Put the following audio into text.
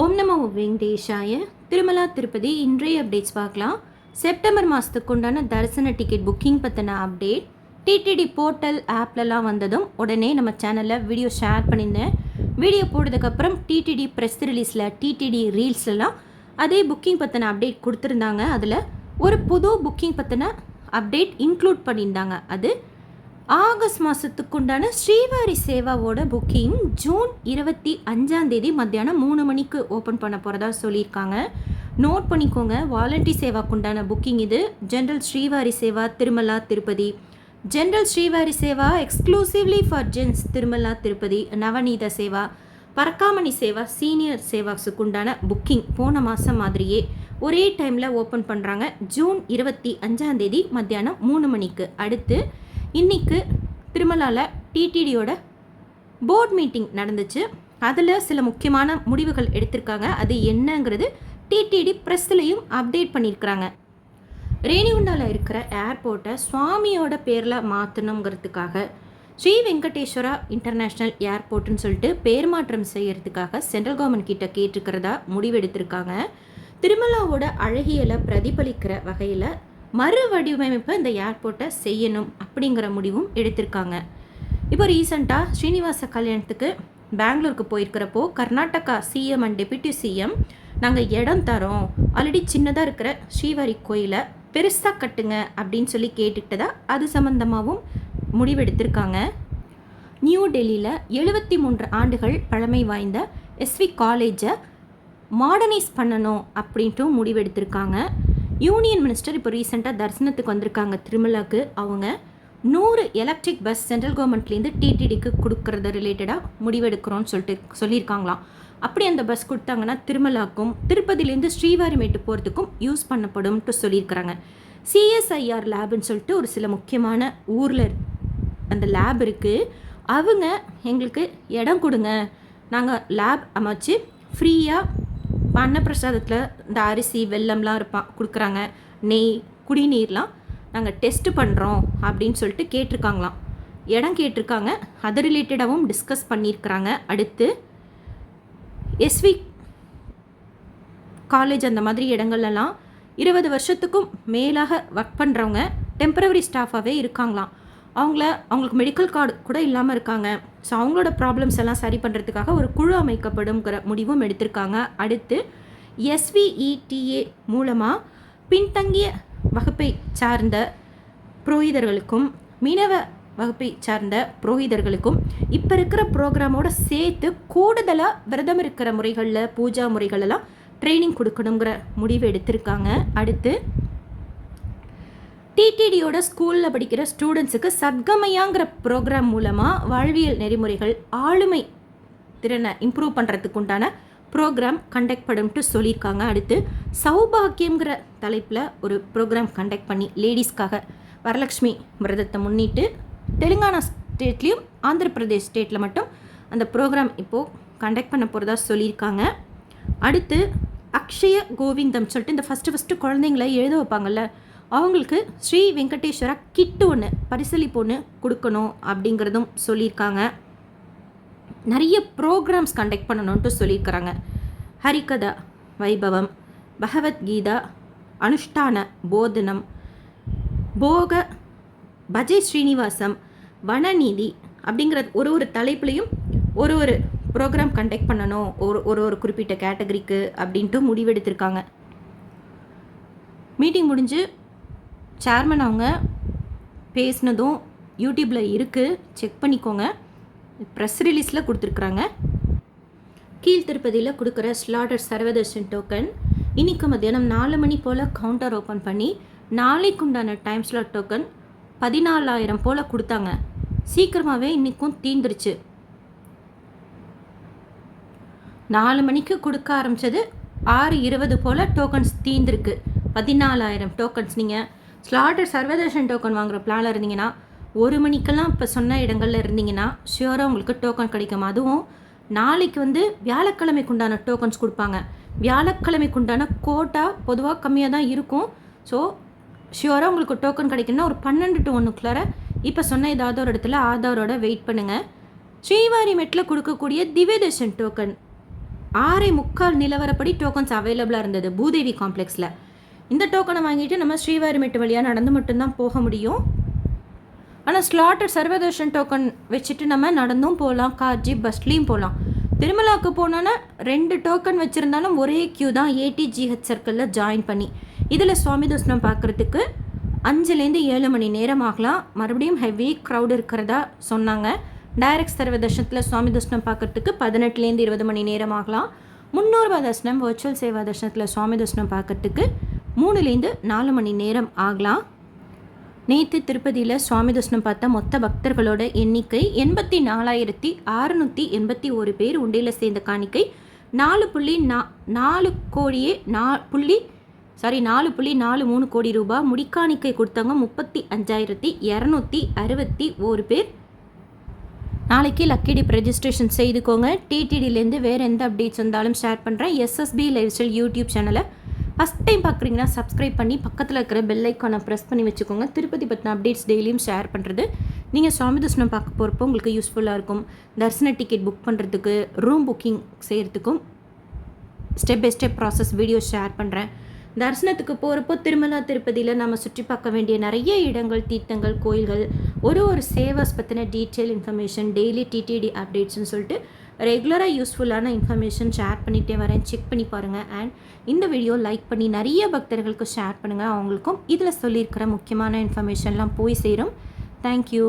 ஓம் நமோ வெங்கடேஷாய. திருமலா திருப்பதி இன்றைய அப்டேட்ஸ் பார்க்கலாம். செப்டம்பர் மாதத்துக்கு உண்டான தரிசன டிக்கெட் புக்கிங் பற்றின அப்டேட் டிடிடி போர்ட்டல் ஆப்லலாம் வந்ததும் உடனே நம்ம சேனலில் வீடியோ ஷேர் பண்ணியிருந்தேன். வீடியோ போட்டதுக்கப்புறம் டிடிடி ப்ரெஸ் ரிலீஸில் டிடிடி ரீல்ஸ்லாம் அதே புக்கிங் பற்றின அப்டேட் கொடுத்துருந்தாங்க. அதில் ஒரு புது புக்கிங் பற்றின அப்டேட் இன்க்ளூட் பண்ணியிருந்தாங்க. அது ஆகஸ்ட் மாதத்துக்கு உண்டான ஸ்ரீவாரி சேவாவோட புக்கிங் ஜூன் 25 மத்தியானம் 3 மணிக்கு ஓப்பன் பண்ண போகிறதா சொல்லியிருக்காங்க. நோட் பண்ணிக்கோங்க, வாலண்டரி சேவாக்கு உண்டான புக்கிங் இது. General Srivari Seva Tirumala Tirupati, general Srivari Seva exclusively for gents Tirumala Tirupati, Navaneetha Seva, Parakamani Seva, senior சேவாஸுக்கு உண்டான புக்கிங் போன மாதம் மாதிரியே ஒரே டைமில் ஓப்பன் பண்ணுறாங்க. ஜூன் 25 மத்தியானம் 3 மணிக்கு. அடுத்து இன்றைக்கு திருமலாவில் டிடிடியோட போர்ட் மீட்டிங் நடந்துச்சு. அதில் சில முக்கியமான முடிவுகள் எடுத்திருக்காங்க. அது என்னங்கிறது டிடிடி ப்ரெஸ்லையும் அப்டேட் பண்ணியிருக்கிறாங்க. ரேணிகுண்டாவில் இருக்கிற ஏர்போர்ட்டை சுவாமியோட பேரில் மாற்றணுங்கிறதுக்காக ஸ்ரீ வெங்கடேஸ்வரா இன்டர்நேஷ்னல் ஏர்போர்ட்டுன்னு சொல்லிட்டு பேர் மாற்றம் செய்கிறதுக்காக சென்ட்ரல் கவர்மெண்ட் கிட்ட கேட்டிருக்கிறதா முடிவெடுத்திருக்காங்க. திருமலாவோட அழகியலை பிரதிபலிக்கிற வகையில் மறு வடிவமைப்பை இந்த ஏர்போர்ட்டை செய்யணும் அப்படிங்கிற முடிவும் எடுத்திருக்காங்க. இப்போ ரீசெண்டாக ஸ்ரீனிவாச கல்யாணத்துக்கு பெங்களூருக்கு போயிருக்கிறப்போ Karnataka CM and deputy CM நாங்கள் இடம் தரோம், ஆல்ரெடி சின்னதாக இருக்கிற ஸ்ரீவாரி கோயிலை பெருசாக கட்டுங்க அப்படின்னு சொல்லி கேட்டுக்கிட்டதா அது சம்மந்தமாகவும் முடிவெடுத்திருக்காங்க. நியூ டெல்லியில் 73 ஆண்டுகள் பழமை வாய்ந்த எஸ்வி காலேஜை மாடர்னைஸ் பண்ணணும் அப்படின்ட்டு முடிவெடுத்திருக்காங்க. யூனியன் மினிஸ்டர் இப்போ ரீசெண்டாக தரிசனத்துக்கு வந்திருக்காங்க திருமலாவுக்கு. அவங்க 100 எலக்ட்ரிக் பஸ் சென்ட்ரல் கவர்மெண்ட்லேருந்து டிடிடிக்கு கொடுக்கறத ரிலேட்டடாக முடிவெடுக்கிறோன்னு சொல்லியிருக்காங்களாம். அப்படி அந்த பஸ் கொடுத்தாங்கன்னா திருமலாவுக்கும் திருப்பதிலேருந்து ஸ்ரீவாரிமேட்டு போகிறதுக்கும் யூஸ் பண்ணப்படும்ட்டு சொல்லியிருக்கிறாங்க. சிஎஸ்ஐஆர் லேப்னு சொல்லிட்டு ஒரு சில முக்கியமான ஊரில் அந்த லேப் இருக்குது. அவங்க எங்களுக்கு இடம் கொடுங்க, நாங்கள் லேப் அமைச்சு ஃப்ரீயாக அன்னப்பிரசாதத்தில் இந்த அரிசி வெல்லம்லாம் கொடுக்குறாங்க, நெய், குடிநீர்லாம் நாங்கள் டெஸ்ட்டு பண்ணுறோம் அப்படின்னு சொல்லிட்டு கேட்டிருக்காங்களாம். இடம் கேட்டிருக்காங்க. அது ரிலேட்டடாகவும் டிஸ்கஸ் பண்ணியிருக்கிறாங்க. அடுத்து எஸ்வி காலேஜ் அந்த மாதிரி இடங்கள்லாம் 20 வருஷத்துக்கும் மேலாக ஒர்க் பண்ணுறவங்க டெம்பரவரி ஸ்டாஃபாகவே இருக்காங்களாம். அவங்களுக்கு மெடிக்கல் கார்டு கூட இல்லாமல் இருக்காங்க. ஸோ அவங்களோட ப்ராப்ளம்ஸ் எல்லாம் சரி பண்ணுறதுக்காக ஒரு குழு அமைக்கப்படும்ங்கிற முடிவும் எடுத்திருக்காங்க. அடுத்து எஸ்விஇடிஏ மூலமாக பின்தங்கிய வகுப்பை சார்ந்த புரோகிதர்களுக்கும் மீனவ வகுப்பை சார்ந்த புரோகிதர்களுக்கும் இப்போ இருக்கிற ப்ரோக்ராமோட சேர்த்து கூடுதலாக விரதம் இருக்கிற முறைகளில் பூஜா முறைகளெல்லாம் ட்ரைனிங் கொடுக்கணுங்கிற முடிவு எடுத்திருக்காங்க. அடுத்து டிடிடியோட ஸ்கூலில் படிக்கிற ஸ்டூடெண்ட்ஸுக்கு சத்கமயாங்கிற ப்ரோக்ராம் மூலமாக வாழ்வியல் நெறிமுறைகள் ஆளுமை திறனை இம்ப்ரூவ் பண்ணுறதுக்கு உண்டான ப்ரோக்ராம் கண்டக்ட் பண்ணும்ட்டு சொல்லியிருக்காங்க. அடுத்து சௌபாக்கியங்கிற தலைப்பில் ஒரு ப்ரோக்ராம் கண்டக்ட் பண்ணி லேடிஸ்க்காக வரலட்சுமி விரதத்தை முன்னிட்டு தெலுங்கானா ஸ்டேட்லேயும் ஆந்திர பிரதேஷ் ஸ்டேட்டில் மட்டும் அந்த ப்ரோக்ராம் இப்போது கண்டக்ட் பண்ண போகிறதா சொல்லியிருக்காங்க. அடுத்து அக்ஷய கோவிந்தம் சொல்லிட்டு இந்த ஃபஸ்ட்டு குழந்தைங்களை எழுத வைப்பாங்கள்ல, அவங்களுக்கு ஸ்ரீ வெங்கடேஸ்வரா கிட்டு ஒன்று பரிசளிப்பு ஒன்று கொடுக்கணும் அப்படிங்கிறதும் சொல்லியிருக்காங்க. நிறைய ப்ரோக்ராம்ஸ் கண்டக்ட் பண்ணணுன்ட்டு சொல்லியிருக்கிறாங்க. ஹரிகதா வைபவம், பகவத்கீதா அனுஷ்டான போதனம், போக பஜை ஸ்ரீனிவாசம், வனநீதி அப்படிங்கிற ஒரு தலைப்புலையும் ஒரு ப்ரோக்ராம் கண்டக்ட் பண்ணணும் ஒரு குறிப்பிட்ட கேட்டகரிக்கு அப்படின்ட்டு முடிவெடுத்திருக்காங்க. மீட்டிங் முடிஞ்சு சேர்மன் அவங்க பேசினதும் யூடியூப்பில் இருக்குது, செக் பண்ணிக்கோங்க. ப்ரெஸ் ரிலீஸில் கொடுத்துருக்குறாங்க. கீழ் திருப்பதியில் கொடுக்குற ஸ்லாட்டர் சர்வதர்ஷன் டோக்கன் இன்றைக்கு மத்தியானம் 4 மணி போல் கவுண்டர் ஓப்பன் பண்ணி நாளைக்கு உண்டான டைம் ஸ்லாட் டோக்கன் 14,000 போல் கொடுத்தாங்க. சீக்கிரமாகவே இன்றைக்கும் தீர்ந்துருச்சு. 4 மணிக்கு கொடுக்க ஆரம்பித்தது 6:20 போல் டோக்கன்ஸ் தீர்ந்துருக்கு. 14,000 டோக்கன்ஸ். நீங்கள் ஸ்லாட்டர் சர்வதர்ஷன் டோக்கன் வாங்குகிற பிளானில் இருந்தீங்கன்னா 1 மணிக்கெல்லாம் இப்போ சொன்ன இடங்களில் இருந்தீங்கன்னா ஷியோராக உங்களுக்கு டோக்கன் கிடைக்கும். அதுவும் நாளைக்கு வியாழக்கிழமைக்கு உண்டான டோக்கன்ஸ் கொடுப்பாங்க. வியாழக்கிழமைக்கு உண்டான கோட்டா பொதுவாக கம்மியாக தான் இருக்கும். ஸோ ஷியோராக உங்களுக்கு டோக்கன் கிடைக்குன்னா ஒரு 12 to 1 இப்போ சொன்ன ஏதாவது ஒரு இடத்துல ஆதாரோட வெயிட் பண்ணுங்கள். ஸ்ரீவாரிமேட்டில் கொடுக்கக்கூடிய திவ்ய தர்ஷன் டோக்கன் 6:45 நிலவரப்படி டோக்கன்ஸ் அவைலபிளாக இருந்தது பூதேவி காம்ப்ளெக்ஸில். இந்த டோக்கனை வாங்கிட்டு நம்ம ஸ்ரீவாரிமெட்டு வழியாக நடந்து மட்டும்தான் போக முடியும். ஆனால் ஸ்லாட்டட் சர்வதர்ஷன் டோக்கன் வச்சுட்டு நம்ம நடந்தும் போகலாம், கார் ஜீப் பஸ்லேயும் போகலாம். திருமலாவுக்கு போனோன்னா 2 டோக்கன் வச்சுருந்தாலும் ஒரே கியூ தான் ஏடிஜிஹெச் சர்க்கிளில் ஜாயின் பண்ணி. இதில் சுவாமி தரிசனம் பார்க்குறதுக்கு 5லேருந்து 7 மணி நேரம் ஆகலாம். மறுபடியும் ஹெவி க்ரௌட் இருக்கிறதா சொன்னாங்க. டைரக்ட் சர்வ தர்ஷனத்தில் சுவாமி தரிசனம் பார்க்குறதுக்கு 18லேருந்து 20 மணி நேரம் ஆகலாம். 300 ரூபா தர்சனம் வர்ச்சுவல் சேவா தர்ஷனத்தில் சுவாமி தரிசனம் பார்க்குறதுக்கு 3லேருந்து 4 மணி நேரம் ஆகலாம். நேற்று திருப்பதியில் சுவாமி தரிசனம் பார்த்த மொத்த பக்தர்களோட எண்ணிக்கை 84,681 பேர். உண்டியில் சேர்ந்த காணிக்கை 4.43 கோடி ரூபாய். முடிக்காணிக்கை கொடுத்தவங்க 35,261 பேர். நாளைக்கு லக்கி டிப் ரெஜிஸ்ட்ரேஷன் செய்துக்கோங்க. டிடிடிலேருந்து வேறு எந்த அப்டேட்ஸ் வந்தாலும் ஷேர் பண்ணுறேன். எஸ்எஸ்பி லைஃப் ஸ்டைல் யூடியூப் சேனலை ஃபஸ்ட் டைம் பார்க்குறீங்கன்னா சப்ஸ்கிரைப் பண்ணி பக்கத்தில் இருக்கிற பெல் ஐக்கானை ப்ரெஸ் பண்ணி வச்சுக்கோங்க. திருப்பதி பற்றின அப்டேட்ஸ் டெய்லியும் ஷேர் பண்ணுறது நீங்கள் சுவாமி தரிசனம் பார்க்க போகிறப்போ உங்களுக்கு யூஸ்ஃபுல்லாக இருக்கும். தரிசன டிக்கெட் புக் பண்ணுறதுக்கு, ரூம் புக்கிங் செய்கிறதுக்கும் step by step process video share பண்ணுறேன். தரிசனத்துக்கு போகிறப்போ திருமலா திருப்பதியில் நம்ம சுற்றி பார்க்க வேண்டிய நிறைய இடங்கள், தீர்த்தங்கள், கோயில்கள், ஒரு சேவாஸ் பற்றின டீட்டெயில் இன்ஃபர்மேஷன், டெய்லி டிடிடி அப்டேட்ஸ்னு சொல்லிட்டு ரெகுலராக யூஸ்ஃபுல்லான இன்ஃபர்மேஷன் ஷேர் பண்ணிகிட்டே வரேன். செக் பண்ணி பாருங்கள். அண்ட் இந்த வீடியோ லைக் பண்ணி நிறைய பக்தர்களுக்கு ஷேர் பண்ணுங்கள். அவங்களுக்கும் இதில் சொல்லியிருக்கிற முக்கியமான இன்ஃபர்மேஷன்லாம் போய் சேரும். தேங்க்யூ.